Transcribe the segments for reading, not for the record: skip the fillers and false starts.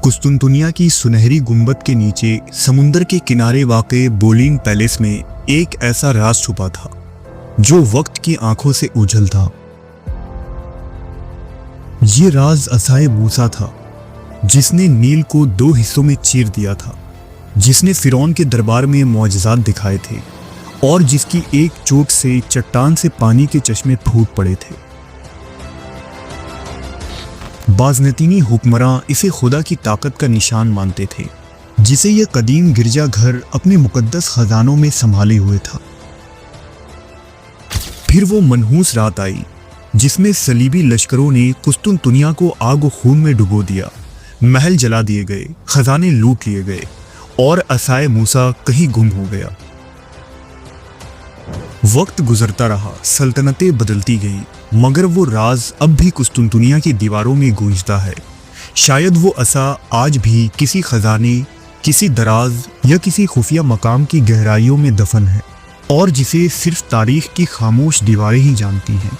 कुस्तुनतुनिया की सुनहरी गुंबद के नीचे समुंदर के किनारे वाक़े बोलिन पैलेस में एक ऐसा राज छुपा था जो वक्त की आंखों से ओझल था। ये राज असाए मूसा था, जिसने नील को दो हिस्सों में चीर दिया था, जिसने फिरौन के दरबार में मौजज़ात दिखाए थे और जिसकी एक चोट से चट्टान से पानी के चश्मे फूट पड़े थे। बाज़नतीनी हुक्मरां इसे खुदा की ताकत का निशान मानते थे, जिसे यह कदीम गिरजा घर अपने मुकद्दस खजानों में संभाले हुए था। फिर वो मनहूस रात आई जिसमें सलीबी लश्करों ने कुस्तुनतुनिया को आग और खून में डुबो दिया, महल जला दिए गए, खजाने लूट लिए गए और असाए मूसा कहीं गुम हो गया। वक्त गुजरता रहा, सल्तनतें बदलती गईं, मगर वो राज अब भी कुस्तुनतुनिया की दीवारों में गूंजता है। शायद वो असा आज भी किसी खजाने, किसी दराज या किसी खुफिया मकाम की गहराइयों में दफन है और जिसे सिर्फ तारीख की खामोश दीवारें ही जानती हैं।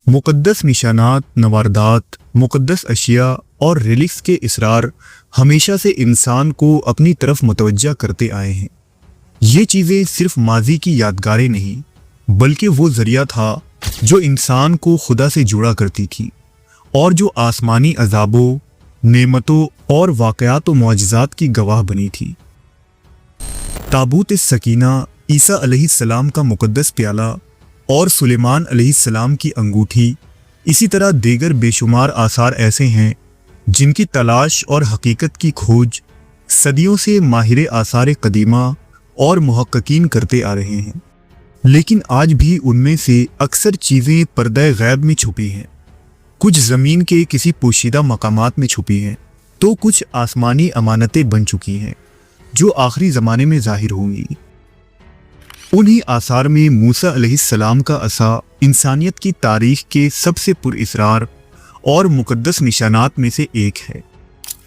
मुकद्दस निशानात, नवारदात, मुकद्दस अशिया और रिलिक्स के इसरार हमेशा से इंसान को अपनी तरफ मुतवज्जा करते आए हैं। ये चीज़ें सिर्फ माजी की यादगारें नहीं, बल्कि वो ज़रिया था जो इंसान को खुदा से जुड़ा करती थी और जो आसमानी अजाबों, नेमतों और वाक़यात व मौजज़ात की गवाह बनी थी। ताबूत सकीना, ईसा अलैहिस्सलाम का मुकद्दस प्याला और सुलेमान अलैहिस्सलाम की अंगूठी, इसी तरह दीगर बेशुमार आसार ऐसे हैं जिनकी तलाश और हकीकत की खोज सदियों से माहिर आसार कदीमा और मुहक्किकीन करते आ रहे हैं। लेकिन आज भी उनमें से अक्सर चीज़ें पर्दे गैब में छुपी हैं। कुछ ज़मीन के किसी पोशीदा मकामात में छुपी हैं, तो कुछ आसमानी अमानतें बन चुकी हैं जो आखिरी ज़माने में ज़ाहिर होंगी। उन्हीं आसार में मूसा अलैहिस्सलाम का असा इंसानियत की तारीख के सबसे पुरअसरार और मुकद्दस निशानात में से एक है।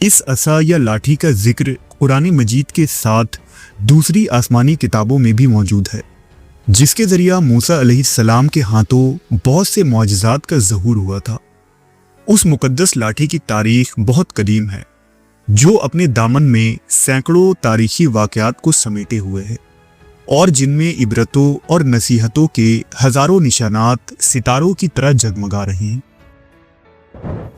इस असा या लाठी का जिक्र कुरान मजीद के साथ दूसरी आसमानी किताबों में भी मौजूद है, जिसके ज़रिया मूसा अलैहिस्सलाम के हाथों बहुत से मौजज़ात का ज़हूर हुआ था। उस मुकद्दस लाठी की तारीख बहुत कदीम है, जो अपने दामन में सैकड़ों तारीखी वाक़यात को समेटे हुए है और जिनमें इबरतों और नसीहतों के हज़ारों निशानात सितारों की तरह जगमगा रहे हैं।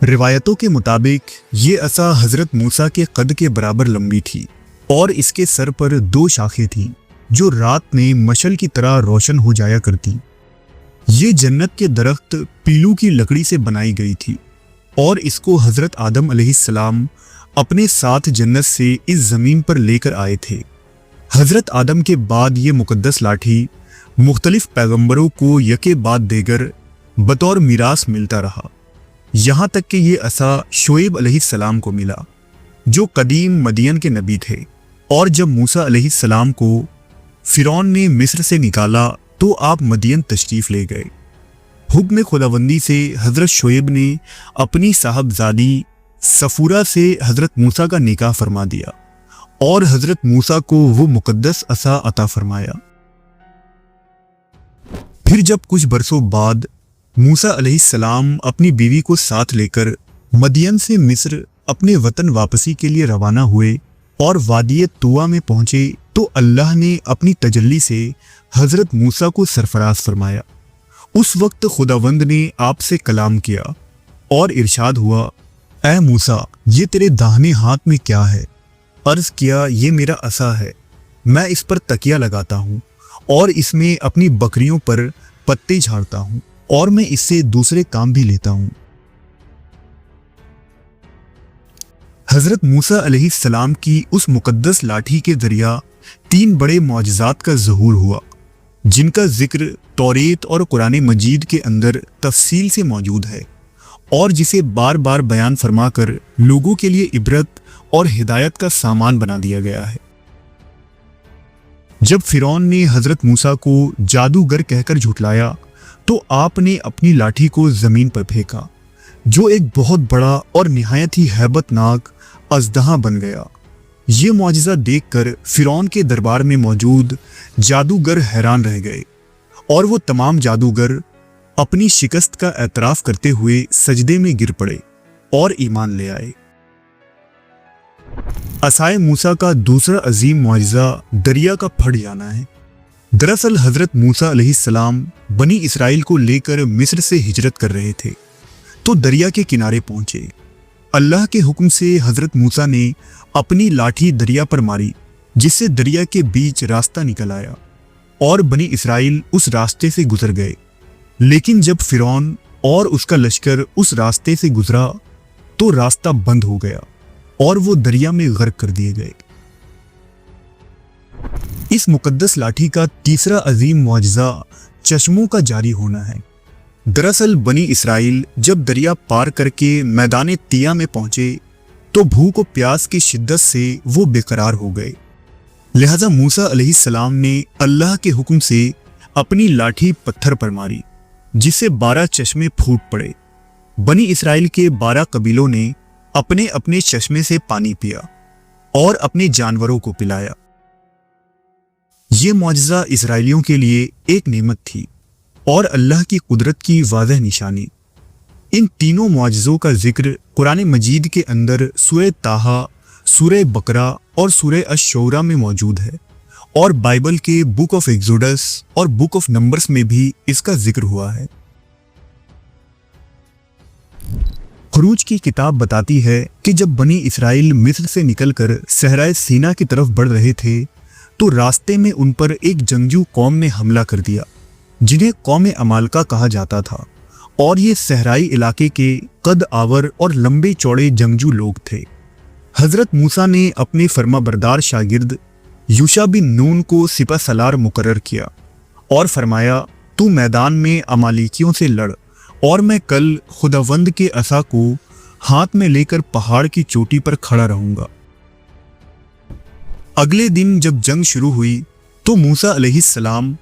रिवायतों के मुताबिक ये असा हज़रत मूसा के कद के बराबर लंबी थी और इसके सर पर दो शाखें थीं जो रात में मशल की तरह रोशन हो जाया करती। ये जन्नत के दरख्त पीलू की लकड़ी से बनाई गई थी और इसको हज़रत आदम अलैहिस्सलाम अपने साथ जन्नत से इस ज़मीन पर लेकर आए थे। हज़रत आदम के बाद ये मुकद्दस लाठी मुख्तलिफ पैगंबरों को यके बाद देगर बतौर मीरास मिलता रहा, यहाँ तक कि ये असा शुएब अलैहिस्सलाम को मिला जो कदीम मदियन के नबी थे। और जब मूसा अलैहिस्सलाम को फिरौन ने मिस्र से निकाला तो आप मदियन तशरीफ़ ले गए। हुक्म खुदावंदी से हज़रत शुएब ने अपनी साहबजादी सफूरा से हज़रत मूसा का निकाह फरमा दिया और हज़रत मूसा को वो मुकद्दस असा अता फरमाया। फिर जब कुछ बरसों बाद मूसा अलैहिस्सलाम अपनी बीवी को साथ लेकर मदियन से मिस्र अपने वतन वापसी के लिए रवाना हुए और वादी तुआ में पहुंचे तो अल्लाह ने अपनी तजल्ली से हज़रत मूसा को सरफराज फरमाया। उस वक्त खुदावंद ने आपसे कलाम किया और इरशाद हुआ, ऐ मूसा, ये तेरे दाहिने हाथ में क्या है? अर्ज़ किया, ये मेरा असा है, मैं इस पर तकिया लगाता हूँ और इसमें अपनी बकरियों पर पत्ते झाड़ता हूँ और मैं इससे दूसरे काम भी लेता हूँ। हज़रत मूसा अलैहिस्सलाम की उस मुकद्दस लाठी के ज़रिया तीन बड़े मौजज़ात का ज़हूर हुआ, जिनका जिक्र तौरेत और कुरान मजीद के अंदर तफसील से मौजूद है और जिसे बार बार बयान फरमा कर लोगों के लिए इबरत और हिदायत का सामान बना दिया गया है। जब फिरौन ने हज़रत मूसा को जादूगर कहकर झुठलाया तो आपने अपनी लाठी को ज़मीन पर फेंका, जो एक बहुत बड़ा और निहायत ही हैबतनाक अजदहा बन गया। ये मौजज़ा देखकर फिरौन के दरबार में मौजूद जादूगर हैरान रह गए اور وہ تمام جادوگر اپنی شکست کا اعتراف کرتے ہوئے سجدے میں گر پڑے اور ایمان لے آئے۔ عصائے موسیٰ کا دوسرا عظیم معجزہ دریا کا پھٹ جانا ہے۔ دراصل حضرت موسیٰ علیہ السلام بنی اسرائیل کو لے کر مصر سے ہجرت کر رہے تھے تو دریا کے کنارے پہنچے۔ اللہ کے حکم سے حضرت موسیٰ نے اپنی لاٹھی دریا پر ماری، جس سے دریا کے بیچ راستہ نکل آیا اور بنی اسرائیل اس راستے سے گزر گئے۔ لیکن جب فرعون اور اس کا لشکر اس راستے سے گزرا تو راستہ بند ہو گیا اور وہ دریا میں غرق کر دیے گئے۔ اس مقدس لاٹھی کا تیسرا عظیم معجزہ چشموں کا جاری ہونا ہے۔ دراصل بنی اسرائیل جب دریا پار کر کے میدان تیہ میں پہنچے تو بھوک و پیاس کی شدت سے وہ بے قرار ہو گئے، لہذا موسیٰ علیہ السلام نے اللہ کے حکم سے اپنی لاٹھی پتھر پر ماری، جس سے 12 چشمے پھوٹ پڑے۔ بنی اسرائیل کے 12 قبیلوں نے اپنے اپنے چشمے سے پانی پیا اور اپنے جانوروں کو پلایا۔ یہ معجزہ اسرائیلیوں کے لیے ایک نعمت تھی اور اللہ کی قدرت کی واضح نشانی۔ ان تینوں معجزوں کا ذکر قرآن مجید کے اندر سورہ طٰہٰ، سورہ بقرہ اور سورہ الشعراء میں موجود ہے، اور بائبل کے بک آف ایگزوڈس اور بک آف نمبرز میں بھی اس کا ذکر ہوا ہے۔ خروج کی کتاب بتاتی ہے کہ جب بنی اسرائیل مصر سے نکل کر صحرائے سینا کی طرف بڑھ رہے تھے تو راستے میں ان پر ایک جنگجو قوم نے حملہ کر دیا، جنہیں قوم عمالقہ کہا جاتا تھا، اور یہ صحرائی علاقے کے قد آور اور لمبے چوڑے جنگجو لوگ تھے۔ حضرت موسیٰ نے اپنے فرما بردار شاگرد یوشع بن نون کو سپہ سالار مقرر کیا اور فرمایا، تو میدان میں عمالیکیوں سے لڑ اور میں کل خداوند کے عصا کو ہاتھ میں لے کر پہاڑ کی چوٹی پر کھڑا رہوں گا۔ اگلے دن جب جنگ شروع ہوئی تو موسیٰ علیہ السلام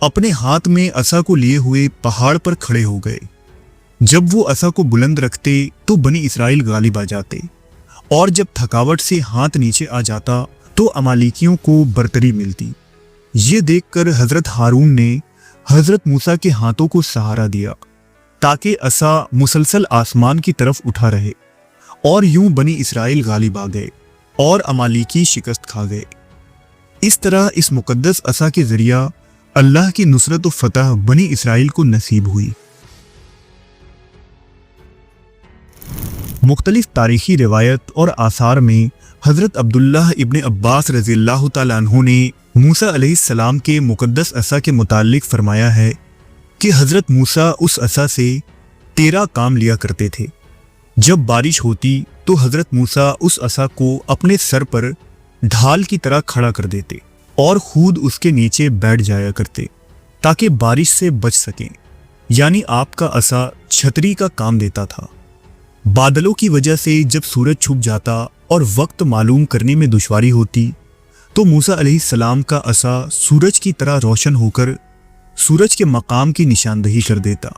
اپنے ہاتھ میں عصا کو لیے ہوئے پہاڑ پر کھڑے ہو گئے۔ جب وہ عصا کو بلند رکھتے تو بنی اسرائیل غالب آ جاتے، اور جب تھکاوٹ سے ہاتھ نیچے آ جاتا تو عمالیکیوں کو برتری ملتی۔ یہ دیکھ کر حضرت ہارون نے حضرت موسیٰ کے ہاتھوں کو سہارا دیا تاکہ عصا مسلسل آسمان کی طرف اٹھا رہے، اور یوں بنی اسرائیل غالب آ گئے اور عمالیکی شکست کھا گئے۔ اس طرح اس مقدس عصا کے ذریعہ اللہ کی نصرت و فتح بنی اسرائیل کو نصیب ہوئی۔ مختلف تاریخی روایت اور آثار میں حضرت عبداللہ ابن عباس رضی اللہ تعالیٰ عنہ نے موسیٰ علیہ السلام کے مقدس عصا کے متعلق فرمایا ہے کہ حضرت موسیٰ اس عصا سے 13 کام لیا کرتے تھے۔ جب بارش ہوتی تو حضرت موسیٰ اس عصا کو اپنے سر پر ڈھال کی طرح کھڑا کر دیتے اور خود اس کے نیچے بیٹھ جایا کرتے تاکہ بارش سے بچ سکیں، یعنی آپ کا عصا چھتری کا کام دیتا تھا۔ بادلوں کی وجہ سے جب سورج چھپ جاتا اور وقت معلوم کرنے میں دشواری ہوتی تو موسیٰ علیہ السلام کا عصا سورج کی طرح روشن ہو کر سورج کے مقام کی نشاندہی کر دیتا۔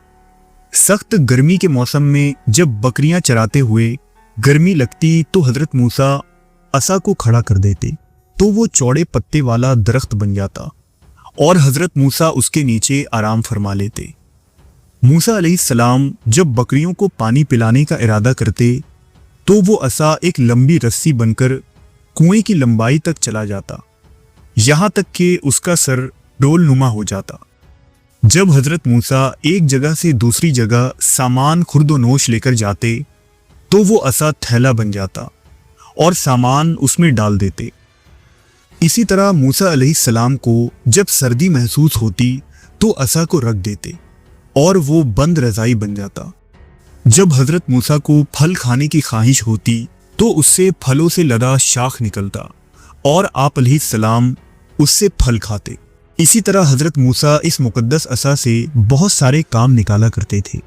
سخت گرمی کے موسم میں جب بکریاں چراتے ہوئے گرمی لگتی تو حضرت موسیٰ عصا کو کھڑا کر دیتے تو وہ چوڑے پتے والا درخت بن جاتا اور حضرت موسیٰ اس کے نیچے آرام فرما لیتے۔ موسیٰ علیہ السلام جب بکریوں کو پانی پلانے کا ارادہ کرتے تو وہ عصا ایک لمبی رسی بن کر کنویں کی لمبائی تک چلا جاتا، یہاں تک کہ اس کا سر ڈول نما ہو جاتا۔ جب حضرت موسیٰ ایک جگہ سے دوسری جگہ سامان خرد و نوش لے کر جاتے تو وہ عصا تھیلا بن جاتا اور سامان اس میں ڈال دیتے۔ اسی طرح موسیٰ علیہ السلام کو جب سردی محسوس ہوتی تو عصا کو رکھ دیتے اور وہ بند رضائی بن جاتا۔ جب حضرت موسیٰ کو پھل کھانے کی خواہش ہوتی تو اس سے پھلوں سے لدا شاخ نکلتا اور آپ علیہ السلام اس سے پھل کھاتے۔ اسی طرح حضرت موسیٰ اس مقدس عصا سے بہت سارے کام نکالا کرتے تھے۔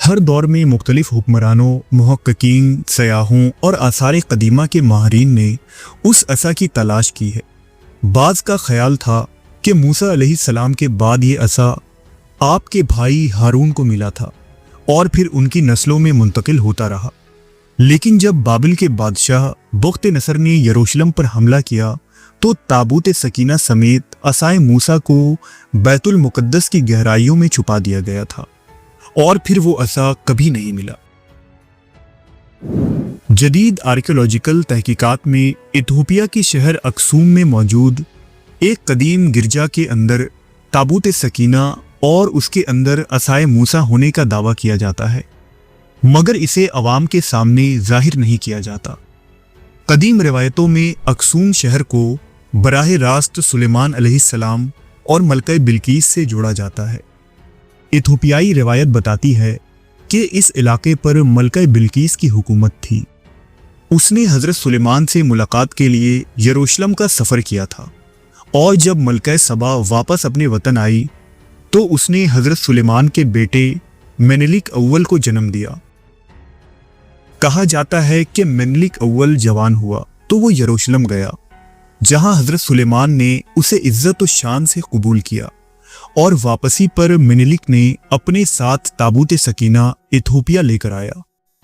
ہر دور میں مختلف حکمرانوں، محققین، سیاحوں اور آثار قدیمہ کے ماہرین نے اس عصا کی تلاش کی ہے۔ بعض کا خیال تھا کہ موسیٰ علیہ السلام کے بعد یہ عصا آپ کے بھائی ہارون کو ملا تھا اور پھر ان کی نسلوں میں منتقل ہوتا رہا، لیکن جب بابل کے بادشاہ بخت نصر نے یروشلم پر حملہ کیا तो ताबूत सकीना समेत असाए मूसा को बैतुल मुकद्दस की गहराइयों में छुपा दिया गया था और फिर वो असा कभी नहीं मिला। जदीद आर्कियोलॉजिकल तहकीकात में इथोपिया के शहर अक्सूम में मौजूद एक कदीम गिरजा के अंदर ताबूत सकीना और उसके अंदर असाए मूसा होने का दावा किया जाता है, मगर इसे अवाम के सामने जाहिर नहीं किया जाता। कदीम रिवायतों में अक्सूम शहर को बराह रास्त सुलेमान अलैहिस्सलाम और मलका बिल्कीस से जोड़ा जाता है। इथोपियाई रिवायत बताती है कि इस इलाके पर मलका बिल्कीस की हुकूमत थी। उसने हज़रत सुलेमान से मुलाकात के लिए यरूशलेम का सफ़र किया था और जब मलका सबा वापस अपने वतन आई तो उसने हज़रत सुलेमान के बेटे मेनेलिक अव्वल को जन्म दिया। कहा जाता है कि मेनेलिक अव्वल जवान हुआ तो वो यरूशलेम गया, जहां हज़रत सुलेमान ने उसे इज्जत और शान से कबूल किया और वापसी पर मेनेलिक ने अपने साथ ताबूत सकीना इथोपिया लेकर आया।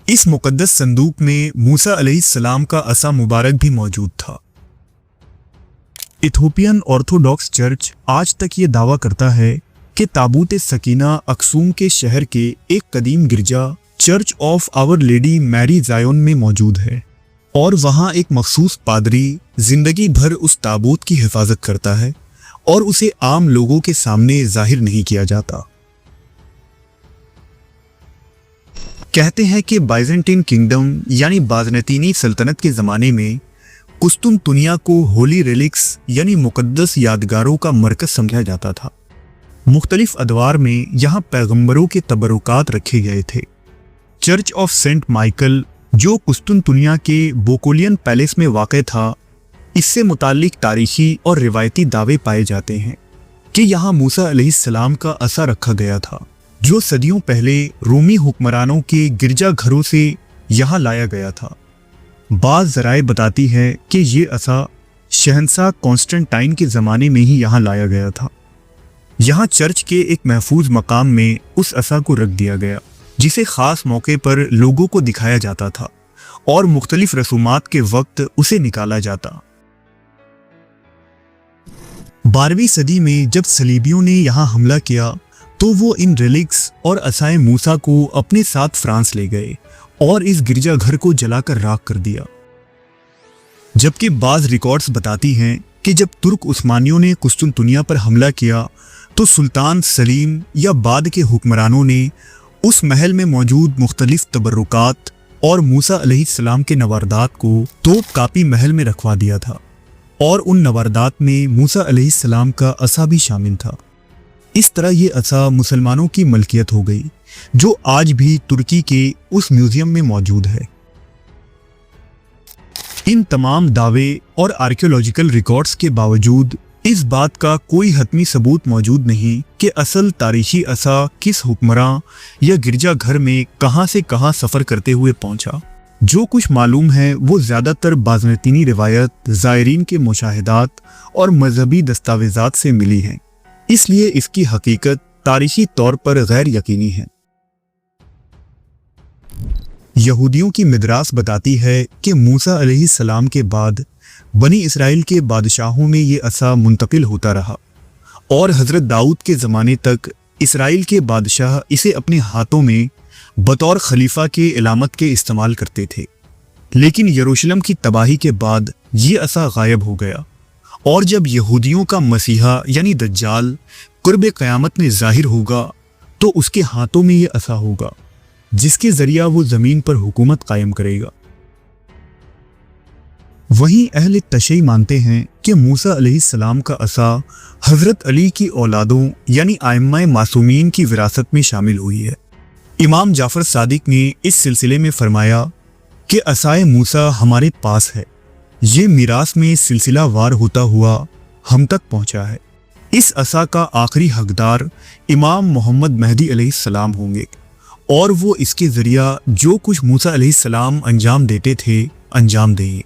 इस मुकद्दस संदूक में मूसा अलैहिस्सलाम का असा मुबारक भी मौजूद था। इथोपियन ऑर्थोडॉक्स चर्च आज तक ये दावा करता है कि ताबूत सकीना अक्सूम के शहर के एक कदीम गिरजा church of our lady Mary Zion में मौजूद है और वहां एक मखसूस पादरी जिंदगी भर उस ताबूत की हिफाजत करता है और उसे आम लोगों के सामने जाहिर नहीं किया जाता। कहते हैं कि बाइजेंटीन किंगडम यानी बाज़नतीनी सल्तनत के ज़माने में कुस्तुनतुनिया को होली रेलिक्स यानी मुकद्दस यादगारों का मरकज़ समझा जाता था। मुख्तलिफ अदवार में यहाँ पैगंबरों के तबरुकात रखे गए थे। चर्च ऑफ सेंट माइकल जो कुस्तुनतुनिया के बोकोलियन पैलेस में वाक़ था, इससे मुताल्लिक तारीखी और रिवायती दावे पाए जाते हैं कि यहाँ मूसा अलैहिस्सलाम का असा रखा गया था, जो सदियों पहले रोमी हुक्मरानों के गिरजा घरों से यहाँ लाया गया था। बाज़ ज़राए बताती है कि ये असा शहंशाह कॉन्स्टेंटाइन के ज़माने में ही यहाँ लाया गया था। यहाँ चर्च के एक महफूज मकाम में उस असा को रख दिया गया, जिसे ख़ास मौके पर लोगों को दिखाया जाता था और मुख्तलिफ रसूमात के वक्त उसे निकाला जाता। 12वीं सदी में जब सलीबियों ने यहाँ हमला किया तो वो इन रिलिक्स और असाए मूसा को अपने साथ फ्रांस ले गए और इस गिरजाघर को जलाकर राख कर दिया। जबकि बाज़ रिकॉर्ड्स बताती हैं कि जब तुर्क उस्मानियों ने कुस्तुनतुनिया पर हमला किया तो सुल्तान सलीम या बाद के हुक्मरानों ने उस महल में मौजूद मुख्तलिफ तबरुकात और मूसा अलैहिस्सलाम के नवारदात को तोप कापी महल में रखवा दिया था और उन नवारदात में मूसा अलैहिस्सलाम का असा भी शामिल था। इस तरह ये असा मुसलमानों की मलकियत हो गई, जो आज भी तुर्की के उस म्यूजियम में मौजूद है। इन तमाम दावे और आर्कियोलॉजिकल रिकॉर्ड्स के बावजूद इस बात का कोई हतमी सबूत मौजूद नहीं कि असल तारीखी असा किस हुक्मरां या गिरजा घर में कहां से कहां सफ़र करते हुए पहुंचा। जो कुछ मालूम है वो ज़्यादातर बाज़नतीनी रिवायत, ज़ायरीन के मुशाहिदात और मजहबी दस्तावेज़ात से मिली हैं, इसलिए इसकी हकीकत तारीखी तौर पर गैर यकीनी है। यहूदियों की मिदरास बताती है कि मूसा अलैहिस्सलाम के बाद बनी इसराइल के बादशाहों में ये असा मुंतकिल होता रहा और हज़रत दाऊद के ज़माने तक इसराइल के बादशाह इसे अपने हाथों में बतौर खलीफा के इलामत के इस्तेमाल करते थे। लेकिन यरूशलेम की तबाही के बाद ये असा गायब हो गया और जब यहूदियों का मसीहा यानी दज्जाल कुर्ब क़यामत में ज़ाहिर होगा तो उसके हाथों में ये असा होगा, जिसके ज़रिया वो ज़मीन पर हुकूमत कायम करेगा। वहीं अहले तशय्युअ मानते हैं कि मूसा अलैहिस्सलाम का असा हज़रत अली की औलादों यानी आइम्मा मासूमीन की विरासत में शामिल हुई है। इमाम जाफ़र सादिक ने इस सिलसिले में फरमाया कि असाए मूसा हमारे पास है, ये मीरास में सिलसिला वार होता हुआ हम तक पहुंचा है। इस असा का आखिरी हकदार इमाम मोहम्मद महदी अलैहिस्सलाम होंगे और वो इसके ज़रिया जो कुछ मूसा अलैहिस्सलाम अंजाम देते थे अंजाम देंगे।